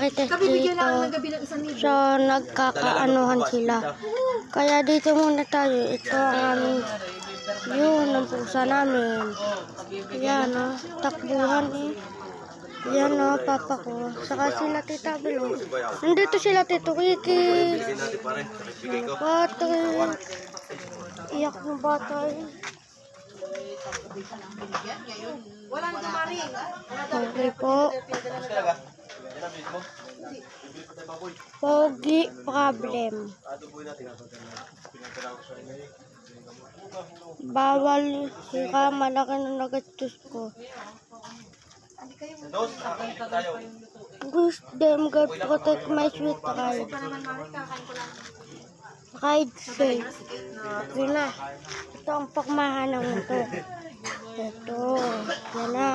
Marites dito. So, nagkakaanuhan sila. Kaya dito muna tayo. Ito ang aming yun, ang pusa namin. Yan, no? Takbuhan eh. Yan, no? Papa ko. Saka sila Tita Belo. Nandito sila Tito Kiki. Patrick. Iyak ng bata eh. Walang dumaring. Okay po. Pogi problem. Bawal sika, malaki na nagastos ko. Wish them God protect my sweet ride. Ride safe. Yun na. Ito ang pagmahan ng motor. Ito. Yan na.